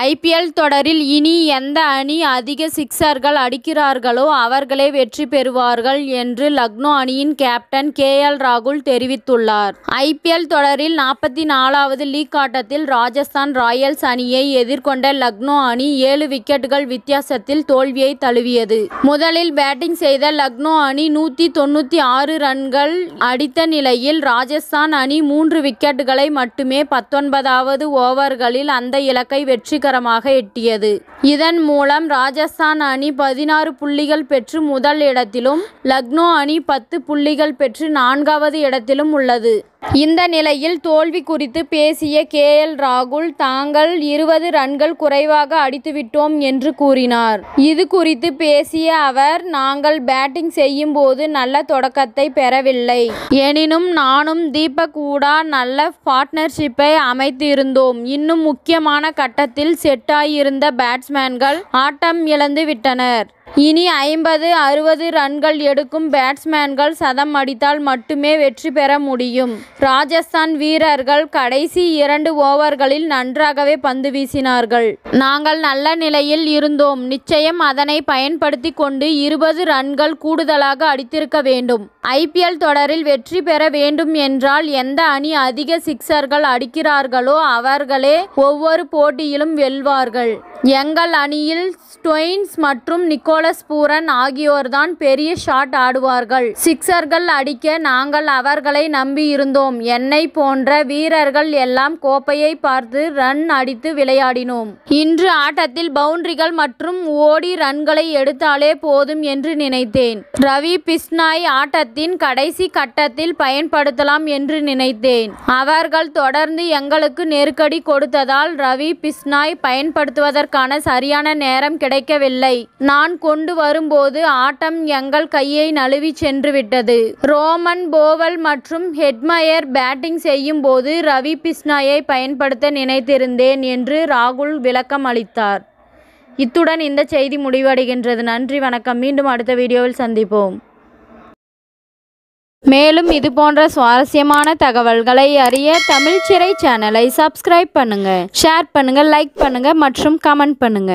IPL தொடரில் இனி எந்த அணி அதிக சிக்சர்கள் அடிக்கிறார்களோ அவர்களே வெற்றி பெறுவார்கள் என்று லக்னோ அணியின் கேப்டன் KL ராகுல் தெரிவித்துள்ளார். IPL தொடரில் 44வது லீக் ஆட்டத்தில் ராஜஸ்தான் ராயல்ஸ் அணியை எதிர்கொண்ட லக்னோ அணி 7 விக்கெட்டுகள் வித்தியாசத்தில் தோல்வியை தழுவியது. முதலில் பேட்டிங் செய்த லக்னோ அணி 196 ரன்கள் அடித்த நிலையில் ராஜஸ்தான் அணி 3 விக்கெட்டுகளை மட்டுமே 19வது ஓவர்களில் அந்த இலக்கை வெற்றிகரமாக எட்டியது. இதன் மூலம் ராஜஸ்தான் அணி 16 புள்ளிகள் பெற்று முதல் இடத்திலும் லக்னோ அணி 10 புள்ளிகள் பெற்று 4வது இடத்திலும் உள்ளது. இந்த நிலையில் தோல்வி குறித்து பேசிய KL ராகுல் தாங்கள் 20 ரன்கள் குறைவாக அடித்துவிட்டோம் என்று கூறினார். இது குறித்து பேசிய அவர், நாங்கள் பேட்டிங் செய்யும் போது நல்ல தொடக்கத்தை பெறவில்லை. எனினும் நானும் தீபக் ஹூடா நல்ல பார்ட்னர்ஷிப்பை அமைத்து இருந்தோம். இன்னும் முக்கியமான கட்டத்தில் செட் ஆகியிருந்த பேட்ஸ்மேன்கள் ஆட்டம் இழந்து விட்டனர். இனி 50-60 ரன்கள் எடுக்கும் பேட்ஸ்மேன்கள் சதம் அடித்தால் மட்டுமே வெற்றி பெற முடியும். ராஜஸ்தான் வீரர்கள் கடைசி 2 ஓவர்களில் நன்றாகவே பந்து வீசினார்கள். நாங்கள் நல்ல நிலையில் இருந்தோம். நிச்சயம் அதனை பயன்படுத்தி கொண்டு 20 ரன்கள் கூடுதலாக அடித்திருக்க வேண்டும். IPL தொடரில் வெற்றி பெற வேண்டும் என்றால் எந்த அணி அதிக சிக்சர்கள் அடிக்கிறார்களோ அவர்களே ஒவ்வொரு போட்டியிலும் வெல்வார்கள். எங்கள் அணியில் ஸ்டோயின்ஸ் மற்றும் நிக்கோலஸ் பூரன் ஆகியோர்தான் பெரிய ஷாட் ஆடுவார்கள். சிக்சர்கள் அடிக்க நாங்கள் அவர்களை நம்பி இருந்தோம். என்னை போன்ற வீரர்கள் எல்லாம் கோப்பையை பார்த்து ரன் அடித்து விளையாடினோம். இன்று ஆட்டத்தில் பவுண்டரிகள் மற்றும் ஓடி ரன்களை எடுத்தாலே போதும் என்று நினைத்தேன். ரவி பிஷ்னாய் ஆட்டத்தின் கடைசி கட்டத்தில் பயன்படுத்தலாம் என்று நினைத்தேன். அவர்கள் தொடர்ந்து எங்களுக்கு நெருக்கடி கொடுத்ததால் ரவி பிஷ்னாய் பயன்படுத்துவதற்கான சரியான நேரம் கிடைக்கவில்லை. நான் கொண்டு வரும்போது ஆட்டம் எங்கள் கையை நழுவி சென்று விட்டது. ரோமன் போவல் மற்றும் ஹெட்மயர் பேட்டிங் செய்யும் போது ரவி பிஷ்னாயை பயன்படுத்த நினைத்திருந்தேன் என்று ராகுல் விளக்கம் அளித்தார். இத்துடன் இந்த செய்தி முடிவடைகின்றது. நன்றி, வணக்கம். மீண்டும் அடுத்த வீடியோவில் சந்திப்போம். மேலும் இது போன்ற சுவாரஸ்யமான தகவல்களை அறிய தமிழ் சிறை சேனலை சப்ஸ்கிரைப் பண்ணுங்க, ஷேர் பண்ணுங்க, லைக் பண்ணுங்க மற்றும் கமெண்ட் பண்ணுங்க.